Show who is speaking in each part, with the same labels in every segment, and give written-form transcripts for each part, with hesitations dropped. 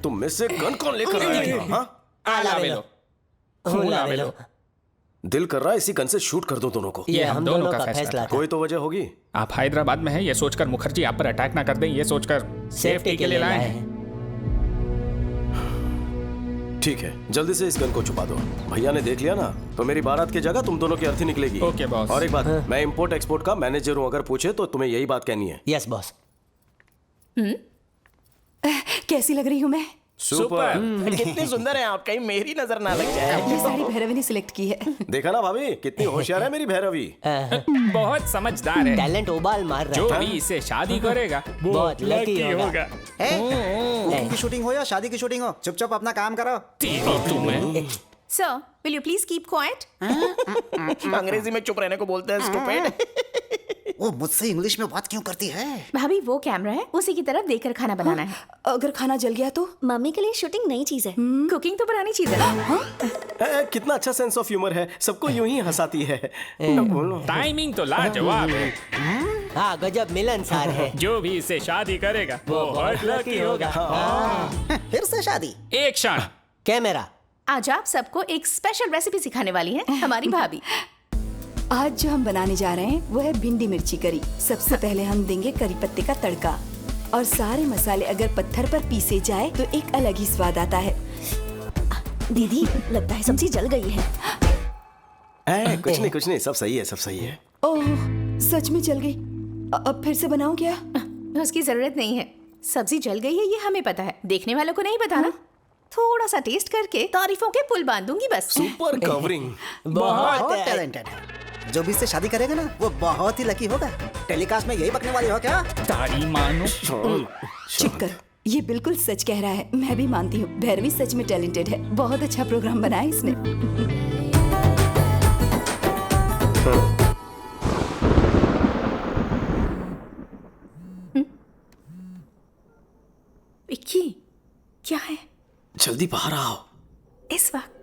Speaker 1: तुम में से गन कौन लेकर आई थी? हाँ? दिल कर रहा है इसी गन से शूट कर दो दोनों को।
Speaker 2: ये हम दोनों का फैसला था।
Speaker 1: कोई तो वजह होगी।
Speaker 3: आप हैदराबाद में हैं ये सोचकर मुखर्जी आप पर अटैक ना कर दें ये सोचकर सेफ्टी के लिए लाए हैं।
Speaker 1: ठीक है, जल्दी से इस गन को छुपा दो। भैया ने देख लिया ना तो मेरी बारात की जगह तुम दोनों की अर्थी निकलेगी।
Speaker 3: Okay boss.
Speaker 1: और एक बात, मैं इंपोर्ट एक्सपोर्ट का मैनेजर हूँ, अगर पूछे तो तुम्हें यही बात कहनी है।
Speaker 2: Yes boss.
Speaker 4: कैसी लग रही हूँ मैं?
Speaker 1: सुपर।
Speaker 5: कितनी सुंदर है आप, कहीं मेरी नजर ना लग जाए।
Speaker 4: ये साड़ी भैरवी ने सिलेक्ट की है।
Speaker 1: देखा ना भाभी, कितनी होशियार है मेरी भैरवी।
Speaker 3: बहुत समझदार है।
Speaker 2: टैलेंट उबाल मार रहा
Speaker 3: जो
Speaker 2: है।
Speaker 3: भी इससे शादी करेगा
Speaker 2: बहुत लकी होगा।
Speaker 6: कुकिंग की शूटिंग हो या शादी की शूटिंग हो, चुपचाप अपना काम करो।
Speaker 3: तुम्हें
Speaker 4: sir, will you please keep quiet?
Speaker 5: अंग्रेजी में चुप रहने को बोलते हैं स्टूपिड।
Speaker 6: वो मुझसे इंग्लिश में बात क्यों करती है?
Speaker 4: भाभी वो कैमरा है, उसी की तरफ देखकर खाना बनाना है। अगर खाना जल गया तो?
Speaker 7: मम्मी के लिए शूटिंग नई चीज है।
Speaker 4: कुकिंग तो पुरानी चीज है।
Speaker 1: कितना अच्छा सेंस ऑफ ह्यूमर है, सबको यूं ही हंसाती है।
Speaker 3: टाइमिंग तो लाजवाब है।
Speaker 2: हाँ गजब मिलनसार है।
Speaker 3: जो भी इससे शादी करेगा वो बहुत लकी होगा।
Speaker 6: फिर से शादी?
Speaker 3: एक क्षण।
Speaker 2: कैमरा।
Speaker 4: आज आप सबको एक स्पेशल रेसिपी सिखाने वाली है हमारी भाभी। आज जो हम बनाने जा रहे हैं वो है भिंडी मिर्ची करी। सबसे पहले हम देंगे करी पत्ते का तड़का और सारे मसाले अगर पत्थर पर पीसे जाए तो एक अलग ही स्वाद आता है।
Speaker 7: दीदी लगता है सब्जी जल गई है।
Speaker 1: कुछ नहीं, सब सही है, सब सही है।
Speaker 4: ओह, सच में जल गई। अब फिर से बनाऊं क्या? उसकी जरूरत नहीं है, सब्जी जल गई है ये हमें पता है, देखने वालों को नहीं पता ना। थोड़ा सा टेस्ट करके तारीफों के पुल बांध दूंगी बस।
Speaker 1: Super covering.
Speaker 6: बहुत टैलेंटेड है। जो भी इससे शादी करेगा ना वो बहुत ही लकी होगा। टेलीकास्ट में यही बकने वाली हो क्या?
Speaker 3: तारी मानो।
Speaker 4: चुप कर, ये बिल्कुल सच कह रहा है। मैं भी मानती हूँ भैरवी सच में टैलेंटेड है। बहुत अच्छा प्रोग्राम बनाया इसने। विक्की, क्या है?
Speaker 1: जल्दी बाहर आओ।
Speaker 4: इस वक्त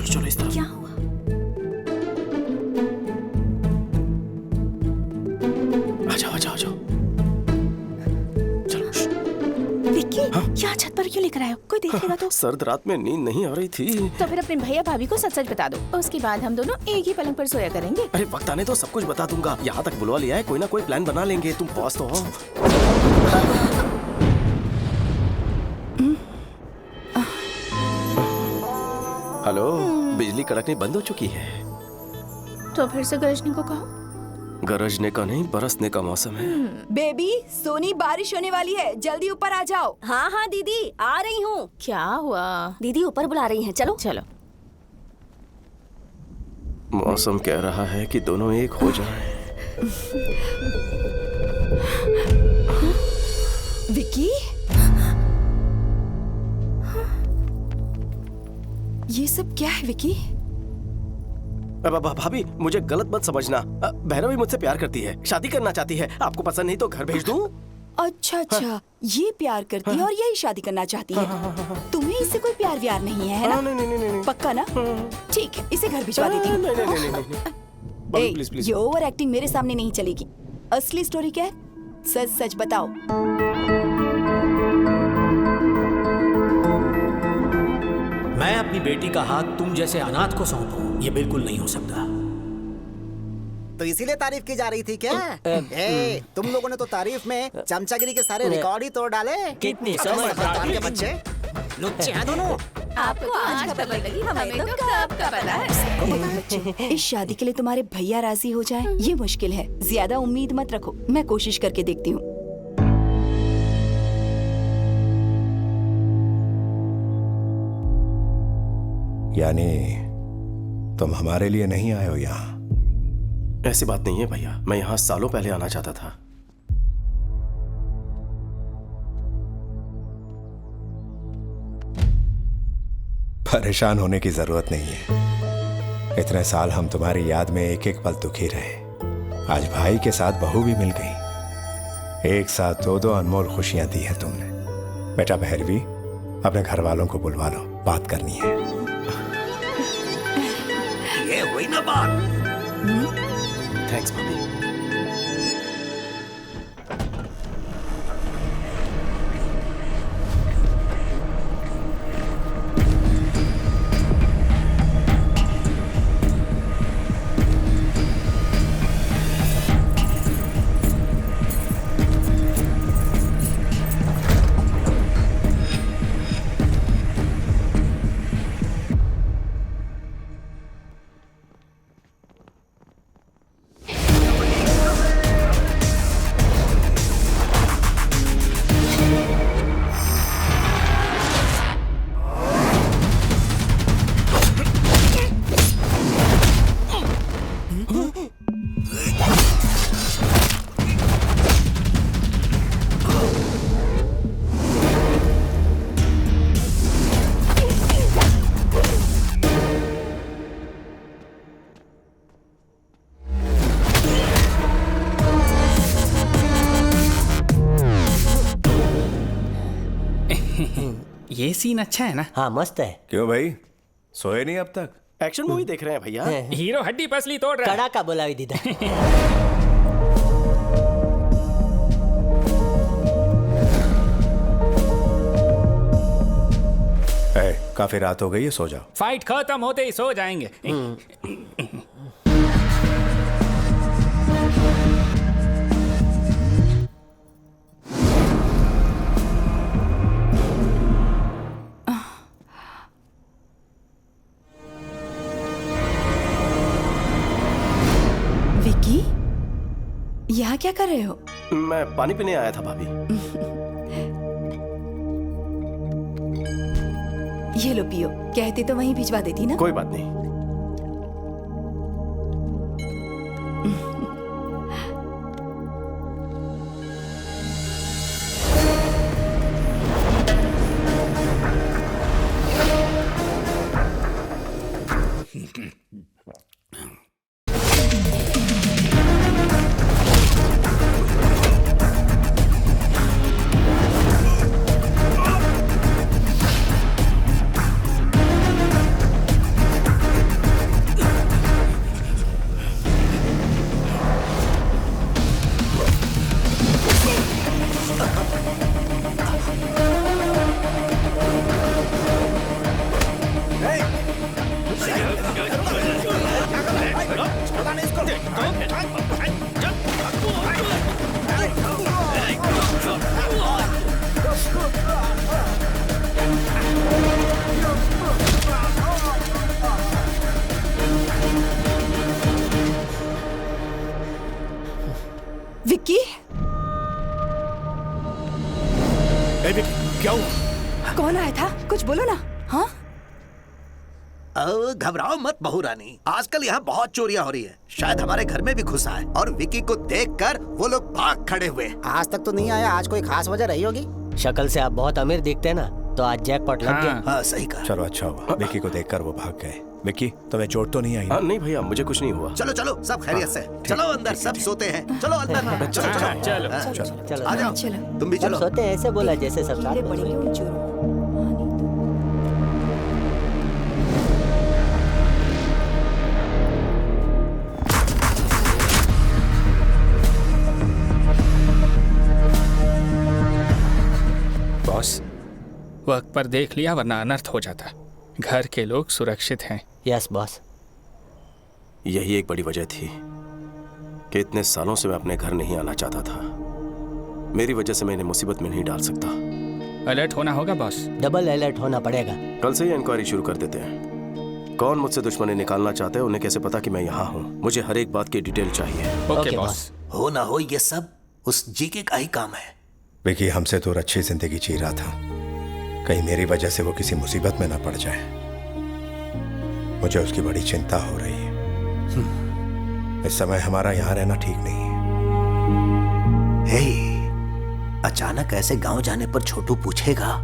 Speaker 1: चलो इस तरफ।
Speaker 4: क्या हुआ?
Speaker 1: आ जाओ। चलो।
Speaker 4: विक्की, यहाँ छत पर क्यों लेकर आए हो? कोई देखेगा तो?
Speaker 1: सर्द रात में नींद नहीं आ रही थी।
Speaker 4: तो फिर अपने भैया भाभी को सच बता दो, उसके बाद हम दोनों एक ही पलंग पर सोया करेंगे।
Speaker 1: अरे वक्त आने तो सब कुछ बता दूंगा। यहाँ तक बुलवा लिया है, कोई ना कोई प्लान बना लेंगे। तुम बॉस तो हो। हेलो, बिजली कड़कनी बंद हो चुकी है।
Speaker 4: तो फिर से गरजने को कहो।
Speaker 1: गरजने का नहीं, बरसने का मौसम है।
Speaker 4: बेबी, सोनी बारिश होने वाली है, जल्दी ऊपर आ जाओ।
Speaker 7: हाँ हाँ दीदी आ रही हूँ।
Speaker 4: क्या हुआ?
Speaker 7: दीदी ऊपर बुला रही हैं, चलो
Speaker 4: चलो।
Speaker 1: मौसम कह रहा है कि दोनों एक हो जाएं।
Speaker 4: विक्की, ये सब क्या है विक्की?
Speaker 1: भाभी मुझे गलत मत समझना। भैरवी मुझसे प्यार करती है, शादी करना चाहती है। आपको पसंद नहीं तो घर भेज दूं?
Speaker 4: अच्छा, ये प्यार करती है और यही शादी करना चाहती है। तुम्हें इससे कोई प्यार व्यार नहीं है ना?
Speaker 1: नहीं।
Speaker 4: पक्का ना? ठीक है, इसे घर भिजवा देती हूँ।
Speaker 1: नहीं। प्लीज।
Speaker 4: ये ओवर एक्टिंग मेरे सामने नहीं चलेगी। असली स्टोरी क्या है? सच सच बताओ।
Speaker 8: मैं अपनी बेटी का हाथ तुम जैसे अनाथ को सौंपूं, ये बिल्कुल नहीं हो सकता।
Speaker 6: तो इसीलिए तारीफ की जा रही थी क्या? तुम लोगों ने तो तारीफ में चमचागिरी के सारे रिकॉर्ड ही तोड़ डाले।
Speaker 2: कितनी समझदार
Speaker 6: के बच्चे लुच्चे हैं दोनों।
Speaker 4: आपको आज खबर लगी, हमें तो कब का पता है। इस शादी के लिए तुम्हारे भैया राजी हो जाएं, ये मुश्किल है। ज्यादा उम्मीद मत रखो, मैं कोशिश करके देखती हूँ।
Speaker 9: यानी तुम हमारे लिए नहीं आए हो यहाँ?
Speaker 1: ऐसी बात नहीं है भैया, मैं यहाँ सालों पहले आना चाहता था।
Speaker 9: परेशान होने की जरूरत नहीं है। इतने साल हम तुम्हारी याद में एक एक पल दुखी रहे। आज भाई के साथ बहू भी मिल गई। एक साथ दो अनमोल खुशियां दी हैं तुमने। बेटा भैरवी, अपने घर वालों को बुलवा लो, बात करनी है।
Speaker 6: ये हुई ना बात।
Speaker 1: थैंक्स भाभी।
Speaker 3: ये सीन अच्छा है ना?
Speaker 2: हाँ मस्त है।
Speaker 9: क्यों भाई, सोए नहीं अब तक?
Speaker 1: एक्शन मूवी देख रहे हैं भैया।
Speaker 3: हीरो हड्डी पसली तोड़ रहा है।
Speaker 2: कड़ा का बोला दीदा।
Speaker 9: काफी रात हो गई है, सो जाओ।
Speaker 3: फाइट खत्म होते ही सो जाएंगे।
Speaker 4: विक्की, यहाँ क्या कर रहे हो?
Speaker 1: मैं पानी पीने आया था भाभी।
Speaker 4: ये लो पियो, कहते तो वहीं भिजवा देती ना।
Speaker 1: कोई बात नहीं।
Speaker 4: विक्की,
Speaker 1: क्या हुआ?
Speaker 4: कौन आया था? कुछ बोलो ना। हाँ,
Speaker 6: घबराओ मत बहू रानी, आजकल यहाँ बहुत चोरियां हो रही है। शायद हमारे घर में भी घुसा है और विक्की को देखकर वो लोग भाग खड़े हुए। आज तक तो नहीं आया, आज कोई खास वजह रही होगी।
Speaker 2: शक्ल से आप बहुत अमीर दिखते हैं ना, तो आज जैकपॉट लग गया।
Speaker 6: हाँ सही कहा।
Speaker 9: चलो अच्छा हुआ, विक्की को देखकर वो भाग गए। विक्की, तुम्हें चोट तो नहीं आई?
Speaker 1: नहीं भैया, मुझे कुछ नहीं हुआ।
Speaker 6: चलो चलो, सब खैरियत से। चलो अंदर, सब सोते हैं। चलो अंदर। चलो चलो
Speaker 3: चलो
Speaker 2: चलो
Speaker 6: आ जाओ,
Speaker 4: चलो।
Speaker 6: तुम भी
Speaker 2: सब
Speaker 6: चलो।
Speaker 2: सोते हैं, ऐसे बोला जैसे सब साथ
Speaker 4: कीड़े
Speaker 2: में
Speaker 4: पड़ेंगे
Speaker 2: सोते हैं।
Speaker 4: उन चोरों को।
Speaker 3: बॉस, वक्त पर देख लिया वरना अनर्थ हो जाता। घर के लोग सुरक्षित हैं।
Speaker 2: Yes boss.
Speaker 1: यही एक बड़ी वजह थी कि इतने सालों से मैं अपने घर नहीं आना चाहता था। मेरी वजह से मैं इन्हें मुसीबत में नहीं डाल सकता।
Speaker 3: अलर्ट होना होगा बॉस।
Speaker 2: डबल अलर्ट होना पड़ेगा।
Speaker 1: कल से ही इंक्वायरी शुरू कर देते हैं। कौन मुझसे दुश्मनी निकालना चाहते हैं, उन्हें कैसे पता कि मैं यहाँ हूँ? मुझे हर एक बात की डिटेल चाहिए।
Speaker 3: Okay boss.
Speaker 6: हो ना हो, ये सब उस जीके का ही काम है।
Speaker 9: विक्की हमसे दूर अच्छी जिंदगी जी रहा था, कहीं मेरी वजह से वो किसी मुसीबत में ना पड़ जाए। मुझे उसकी बड़ी चिंता हो रही है। इस समय हमारा यहाँ रहना ठीक नहीं है।
Speaker 6: हे, अचानक ऐसे गांव जाने पर छोटू पूछेगा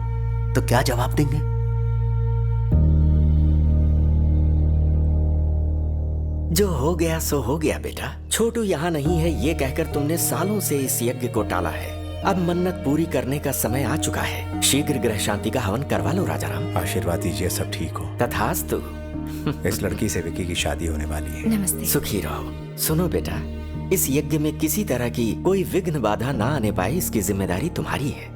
Speaker 6: तो क्या जवाब देंगे?
Speaker 10: जो हो गया सो हो गया बेटा। छोटू यहाँ नहीं है ये कहकर तुमने सालों से इस यज्ञ को टाला है। अब मन्नत पूरी करने का समय आ चुका है। शीघ्र ग्रह शांति का हवन करवा लो राजाराम।
Speaker 9: आशीर्वाद दीजिए सब ठीक हो।
Speaker 10: तथास्तु।
Speaker 9: इस लड़की से विक्की की शादी होने वाली है।
Speaker 4: नमस्ते।
Speaker 10: सुखी रहो। सुनो बेटा, इस यज्ञ में किसी तरह की कोई विघ्न बाधा ना आने पाए, इसकी जिम्मेदारी तुम्हारी है।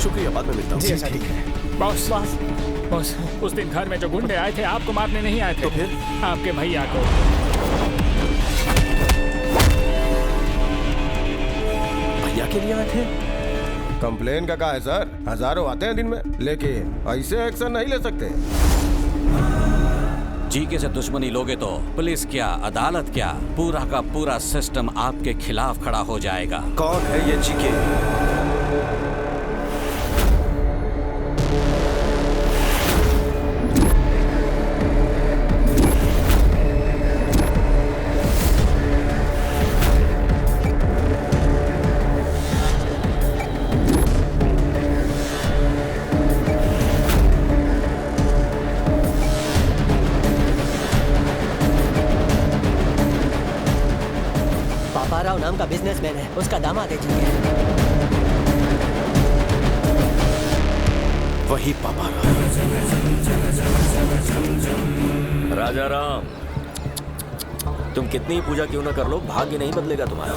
Speaker 1: शुक्रिया, बाद में मिलता हूँ।
Speaker 3: ठीक है बॉस। बॉस, उस दिन घर में जो गुंडे आए थे आपको मारने नहीं आए थे। तो फिर आपके भैया को।
Speaker 1: भैया के लिए आए थे?
Speaker 11: कंप्लेन का है सर, हजारों आते हैं दिन में, लेकिन ऐसे एक्शन नहीं ले सकते।
Speaker 12: जीके से दुश्मनी लोगे तो पुलिस क्या, अदालत क्या, पूरा का पूरा सिस्टम आपके खिलाफ खड़ा हो जाएगा।
Speaker 1: कौन है ये जीके?
Speaker 2: बिजनेसमैन है, उसका दामाद है जी।
Speaker 1: वही पापा राम।
Speaker 10: राजा राम, तुम कितनी पूजा क्यों ना कर लो, भाग्य नहीं बदलेगा तुम्हारा।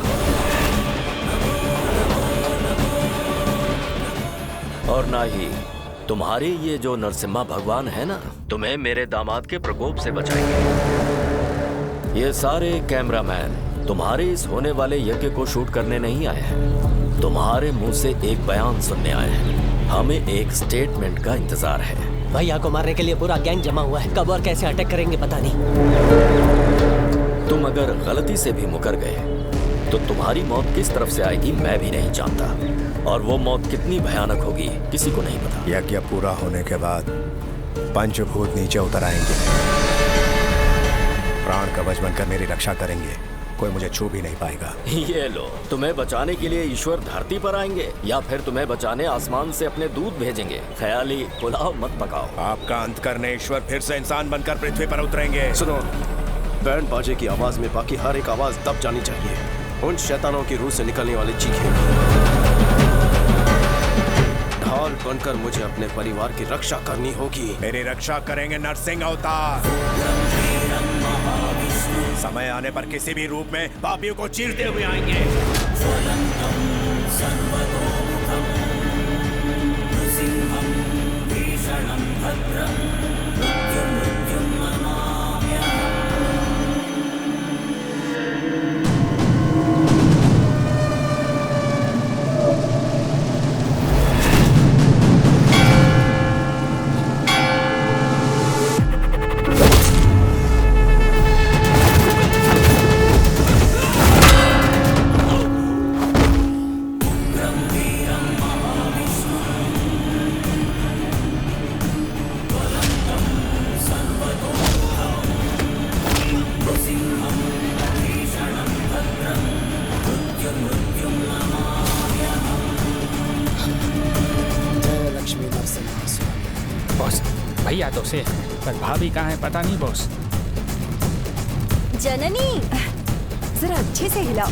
Speaker 10: और ना ही तुम्हारे ये जो नरसिम्हा भगवान है ना, तुम्हें मेरे दामाद के प्रकोप से बचाएंगे। ये सारे कैमरामैन तुम्हारे इस होने वाले यज्ञ को शूट करने नहीं आए हैं, तुम्हारे मुंह से एक बयान सुनने आए हैं। हमें एक स्टेटमेंट का इंतजार है।
Speaker 2: भैया को मारने के लिए पूरा गैंग जमा हुआ है, कब और कैसे अटैक करेंगे पता नहीं।
Speaker 10: तुम अगर गलती से भी मुकर गए तो तुम्हारी मौत किस तरफ से आएगी मैं भी नहीं जानता, और वो मौत कितनी भयानक होगी किसी को नहीं पता।
Speaker 9: यज्ञ पूरा होने के बाद पंचभूत नीचे उतर आएंगे, प्राण कवच बनकर मेरी रक्षा करेंगे, कोई मुझे छू भी नहीं पाएगा।
Speaker 10: ये लो, तुम्हें बचाने के लिए ईश्वर धरती पर आएंगे या फिर तुम्हें बचाने आसमान से अपने दूत भेजेंगे। ख्याली पुलाव मत पकाओ।
Speaker 9: आपका अंत करने ईश्वर फिर से इंसान बनकर पृथ्वी पर उतरेंगे।
Speaker 1: सुनो, बैंड बाजे की आवाज में बाकी हर एक आवाज दब जानी चाहिए। उन शैतानों की रूह से निकलने वाली चीखें ढाल बनकर मुझे अपने परिवार की रक्षा करनी होगी।
Speaker 9: मेरी रक्षा करेंगे नरसिंह अवतार। समय आने पर किसी भी रूप में पापियों को चीरते हुए आएंगे।
Speaker 3: बॉस, भैया तो सेफ है, पर भाभी कहाँ है पता नहीं बॉस।
Speaker 7: जननी,
Speaker 4: जरा अच्छे से हिलाओ।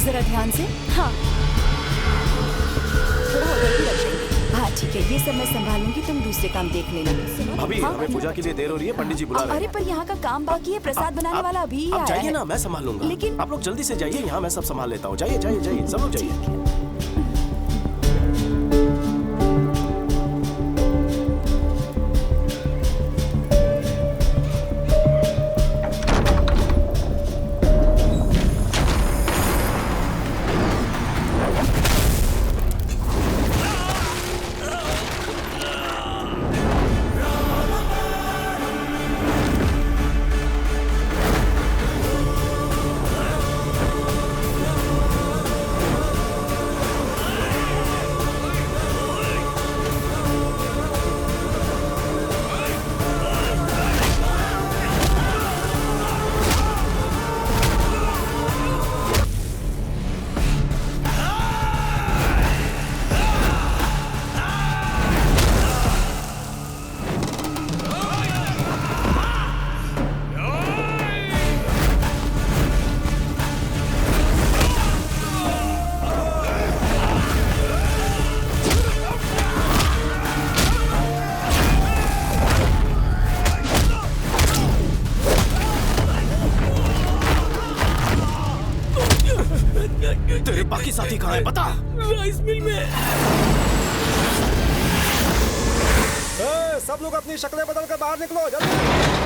Speaker 4: जरा ध्यान से।
Speaker 7: हाँ
Speaker 4: थोड़ा उधर भी रखेंगे। हाँ ठीक है, ये सब मैं संभालूंगी, तुम दूसरे काम देख लेना।
Speaker 1: अभी
Speaker 4: हाँ?
Speaker 1: हमें पूजा के लिए देर हो रही है, पंडित जी बुला रहे
Speaker 4: अरे
Speaker 1: हैं।
Speaker 4: पर यहाँ का काम बाकी है, प्रसाद बनाने वाला अभी ही
Speaker 1: आप
Speaker 4: आया
Speaker 1: जाइए
Speaker 4: है।
Speaker 1: ना, मैं संभाल लूंगा।
Speaker 4: लेकिन
Speaker 1: आप लोग जल्दी से जाइए, यहाँ मैं सब संभाल लेता हूँ। जाइए जाइए जाइए, सब लोग जाइए। तेरे बाकी साथी कहाँ है बता।
Speaker 2: राइस मिल में।
Speaker 11: सब लोग अपनी शक्लें बदल कर बाहर निकलो जल्दी।